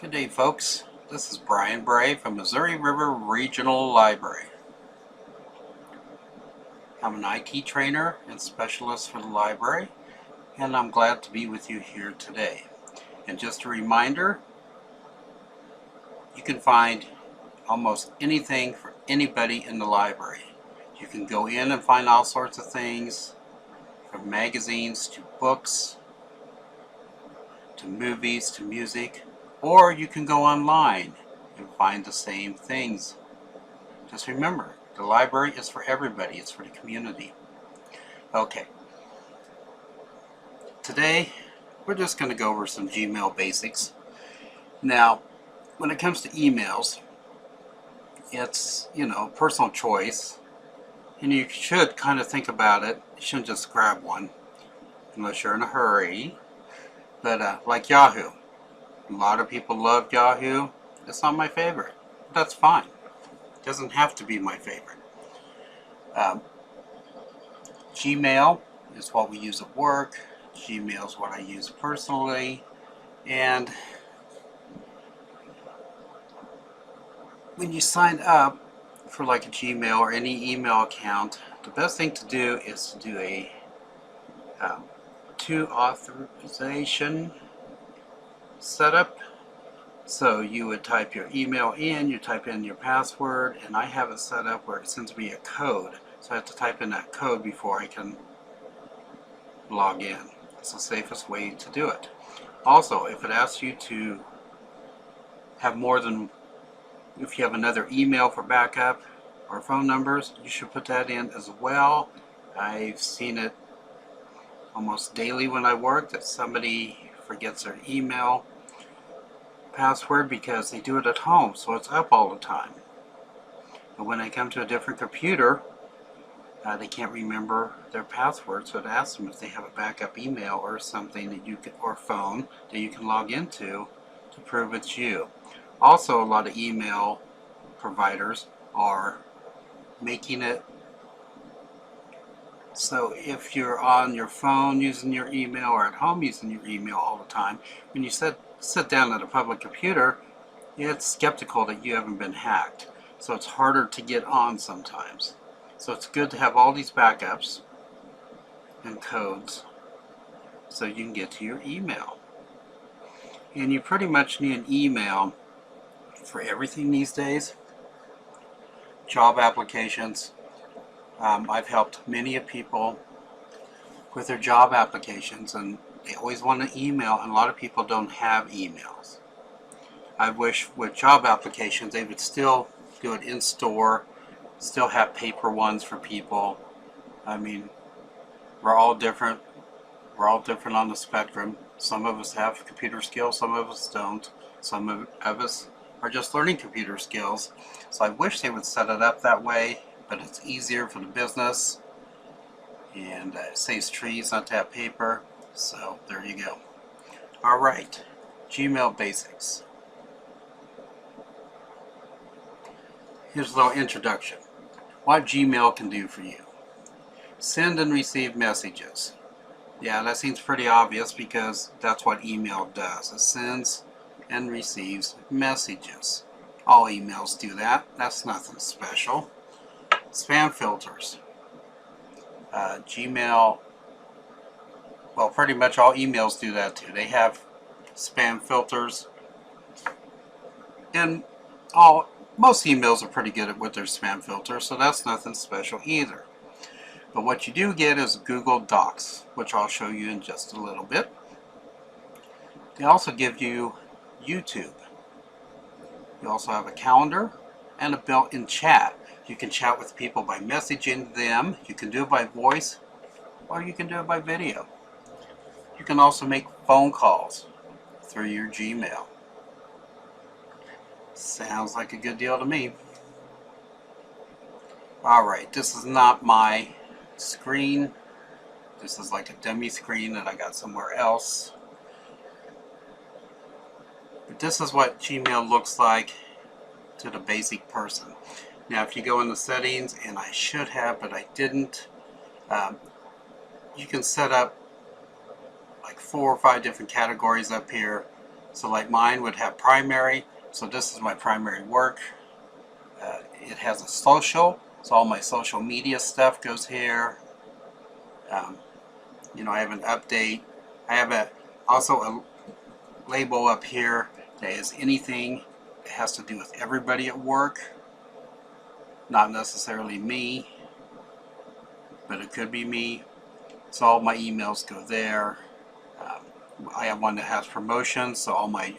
Good day, folks. This is Brian Bray from Missouri River Regional Library. I'm an IT trainer and specialist for the library, and I'm glad to be with you here today. And just a reminder, you can find almost anything for anybody in the library. You can go in and find all sorts of things, from magazines to books, to movies, to music, or you can go online and find the same things. Just remember, the library is for everybody. It's for the community. Okay. Today, we're just going to go over some Gmail basics. Now, when it comes to emails, it's, personal choice. And you should kind of think about it. You shouldn't just grab one unless you're in a hurry. But like Yahoo. A lot of people love Yahoo. It's not my favorite. That's fine. It doesn't have to be my favorite. Gmail is what we use at work. Gmail is what I use personally. And when you sign up for like a Gmail or any email account, the best thing to do is to do a two authorization setup. So you would type your email in, you type in your password, and I have it set up where it sends me a code. So I have to type in that code before I can log in. It's the safest way to do it. Also, if it asks you to have more than, if you have another email for backup or phone numbers, you should put that in as well. I've seen it almost daily when I work that somebody forgets their email password because they do it at home, so it's up all the time. But when they come to a different computer, they can't remember their password, so it asks them if they have a backup email or something that you can, or phone that you can log into to prove it's you. Also, a lot of email providers are making it so if you're on your phone using your email or at home using your email all the time, when you sit down at a public computer, it's skeptical that you haven't been hacked. So it's harder to get on sometimes. So it's good to have all these backups and codes so you can get to your email. And you pretty much need an email for everything these days. Job applications. I've helped many people with their job applications, and they always want an email, and a lot of people don't have emails. I wish with job applications they would still do it in store, still have paper ones for people. I mean, we're all different. We're all different on the spectrum. Some of us have computer skills, some of us don't. Some of us are just learning computer skills. So I wish they would set it up that way, but it's easier for the business, and it saves trees not to have paper. So there you go. Alright, Gmail basics. Here's a little introduction. What Gmail can do for you. Send and receive messages. Yeah, that seems pretty obvious because that's what email does. It sends and receives messages. All emails do that. That's nothing special. Spam filters. Gmail, well, pretty much all emails do that too. They have spam filters, and most emails are pretty good with their spam filter, so that's nothing special either. But what you do get is Google Docs, which I'll show you in just a little bit. They also give you YouTube. You also have a calendar and a built-in chat. You can chat with people by messaging them. You can do it by voice, or you can do it by video. You can also make phone calls through your Gmail. Sounds like a good deal to me. Alright, this is not my screen. This is like a dummy screen that I got somewhere else. But this is what Gmail looks like to the basic person. Now if you go in the settings, and I should have but I didn't, you can set up like 4 or 5 different categories up here. So like mine would have primary, so this is my primary work. It has a social, so all my social media stuff goes here. You know, I have an update. I have also a label up here that is anything that has to do with everybody at work, not necessarily me, but it could be me. So all my emails go there. I have one that has promotions, so all my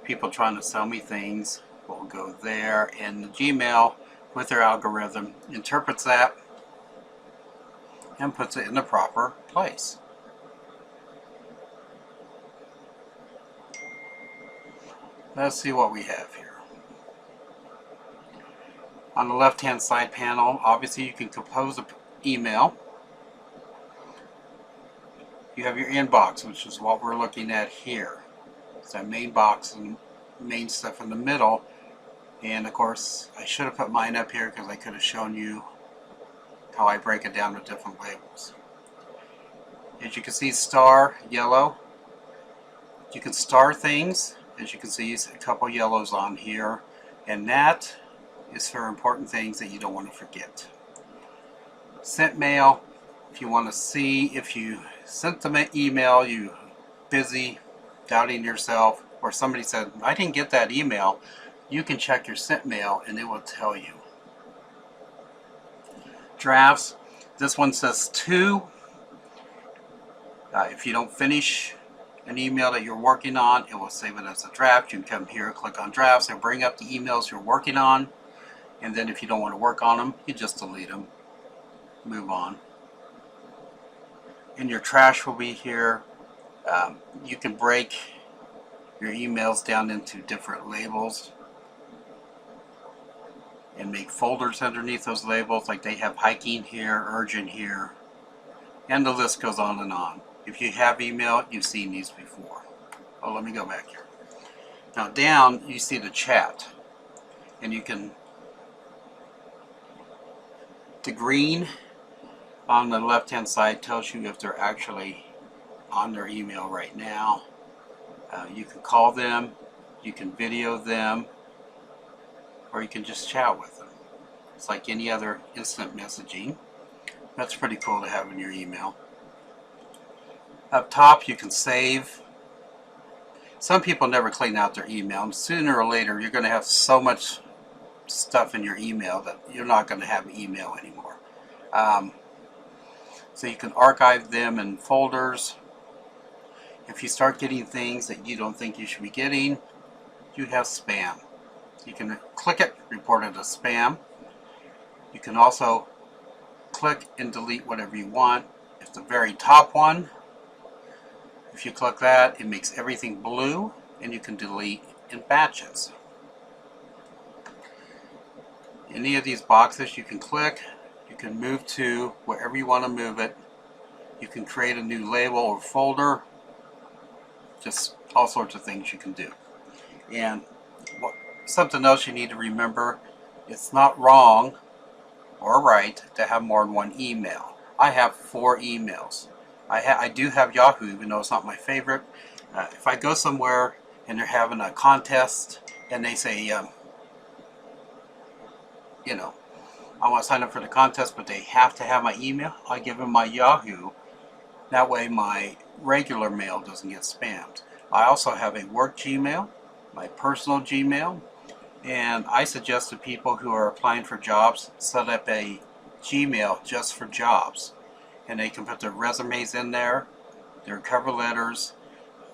people trying to sell me things will go there, and the Gmail with their algorithm interprets that and puts it in the proper place. Let's see what we have here. On the left hand side panel, obviously you can compose an email. You have your inbox, which is what we're looking at here. It's that main box and main stuff in the middle. And of course, I should have put mine up here because I could have shown you how I break it down with different labels. As you can see, star, yellow. You can star things. As you can see, a couple yellows on here. And that is for important things that you don't want to forget. Sent mail, if you want to see if you sent them an email, you busy, doubting yourself, or somebody said, I didn't get that email, you can check your sent mail and it will tell you. Drafts, this one says 2. If you don't finish an email that you're working on, it will save it as a draft. You can come here, click on drafts, and bring up the emails you're working on. And then if you don't want to work on them, you just delete them. Move on. And your trash will be here. You can break your emails down into different labels and make folders underneath those labels, like they have hiking here, urgent here, and the list goes on and on. If you have email, you've seen these before. Oh, let me go back here. Now down, you see the chat, and you can, the green on the left hand side tells you if they're actually on their email right now. You can call them, you can video them, or you can just chat with them. It's like any other instant messaging. That's pretty cool to have in your email. Up top you can save. Some people never clean out their email, and sooner or later you're going to have so much stuff in your email that you're not going to have email anymore. So you can archive them in folders. If you start getting things that you don't think you should be getting, you have spam. You can click it, report it as spam. You can also click and delete whatever you want. It's the very top one. If you click that, it makes everything blue, and you can delete in batches. Any of these boxes you can click, you can move to wherever you want to move it. You can create a new label or folder. Just all sorts of things you can do. And something else you need to remember, it's not wrong or right to have more than one email. I have 4 emails. I do have Yahoo, even though it's not my favorite. If I go somewhere and they're having a contest and they say, you know, I want to sign up for the contest, but they have to have my email, I give them my Yahoo. That way my regular mail doesn't get spammed. I also have a work Gmail, my personal Gmail, and I suggest to people who are applying for jobs, set up a Gmail just for jobs. And they can put their resumes in there, their cover letters,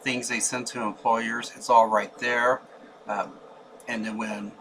things they send to employers, it's all right there. And then when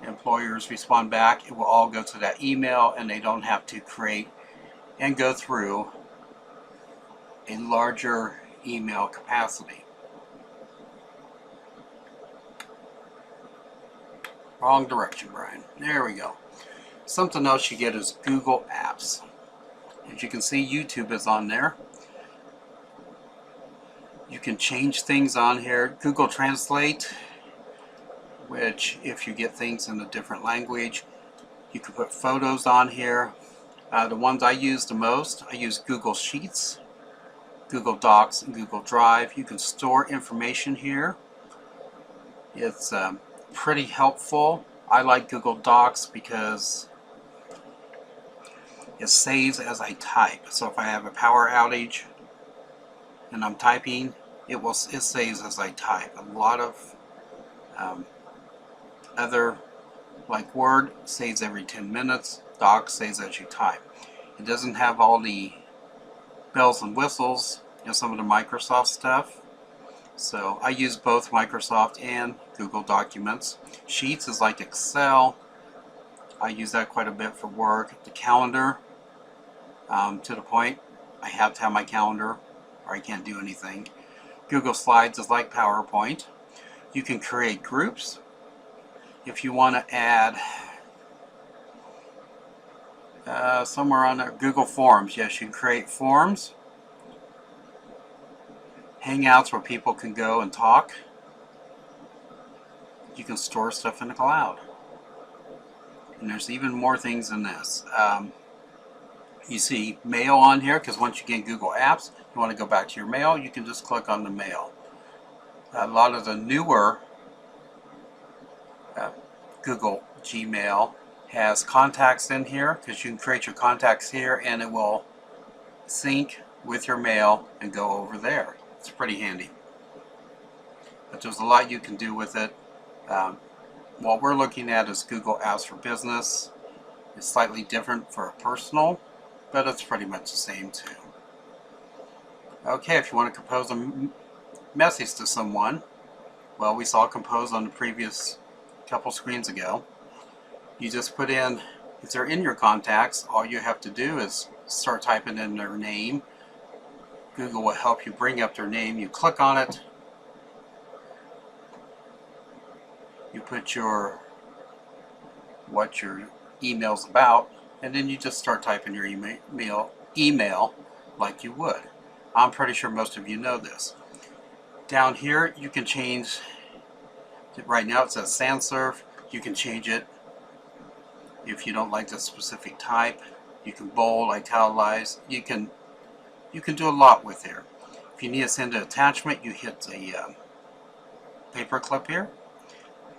employers respond back, it will all go to that email, and they don't have to create and go through a larger email capacity. Wrong direction, Brian. There we go. Something else you get is Google Apps. As you can see, YouTube is on there. You can change things on here. Google Translate, which if you get things in a different language, you can put photos on here. The ones I use the most, I use Google Sheets. Google Docs and Google Drive. You can store information here. It's pretty helpful. I like Google Docs because it saves as I type. So if I have a power outage and I'm typing, it saves as I type. A lot of other, like Word, saves every 10 minutes. Docs saves as you type. It doesn't have all the bells and whistles, some of the Microsoft stuff. So I use both Microsoft and Google Documents. Sheets is like Excel. I use that quite a bit for work. The calendar, to the point I have to have my calendar or I can't do anything. Google Slides is like PowerPoint. You can create groups. If you want to add somewhere on there, Google Forms. Yes, you can create forms. Hangouts where people can go and talk. You can store stuff in the cloud. And there's even more things in this. You see mail on here, because once you get Google Apps, you want to go back to your mail, you can just click on the mail. A lot of the newer Google Gmail has contacts in here, because you can create your contacts here and it will sync with your mail and go over there. It's pretty handy. But there's a lot you can do with it. What we're looking at is Google Apps for Business. It's slightly different for personal, but it's pretty much the same too. Okay, if you want to compose a message to someone, well, we saw compose on the previous couple screens ago. You just put in, if they're in your contacts, all you have to do is start typing in their name. Google will help you bring up their name. You click on it. You put what your email's about, and then you just start typing your email like you would. I'm pretty sure most of you know this. Down here you can change, right now it says sans serif. You can change it if you don't like the specific type. You can bold, italicize. You can do a lot with here. If you need to send an attachment, you hit the paper clip here.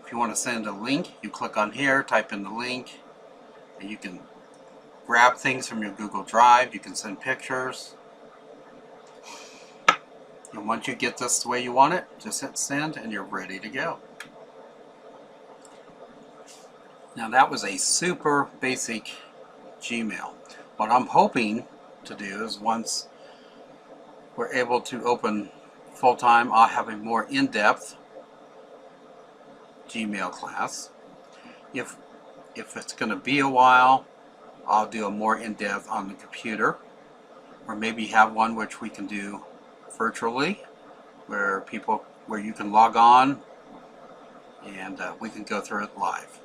If you want to send a link, you click on here, type in the link, and you can grab things from your Google Drive. You can send pictures. And once you get this the way you want it, just hit send and you're ready to go. Now that was a super basic Gmail. What I'm hoping to do is once we're able to open full-time, I'll have a more in-depth Gmail class. If it's going to be a while, I'll do a more in-depth on the computer, or maybe have one which we can do virtually, where you can log on and we can go through it live.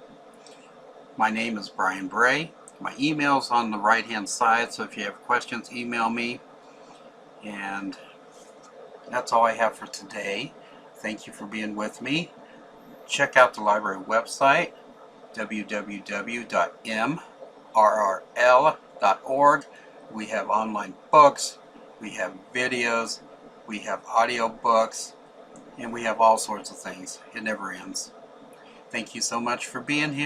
My name is Brian Bray. My email's on the right hand side, so if you have questions, email me. And that's all I have for today. Thank you for being with me. Check out the library website, www.mrrl.org. We have online books, we have videos, we have audio books, and we have all sorts of things. It never ends. Thank you so much for being here.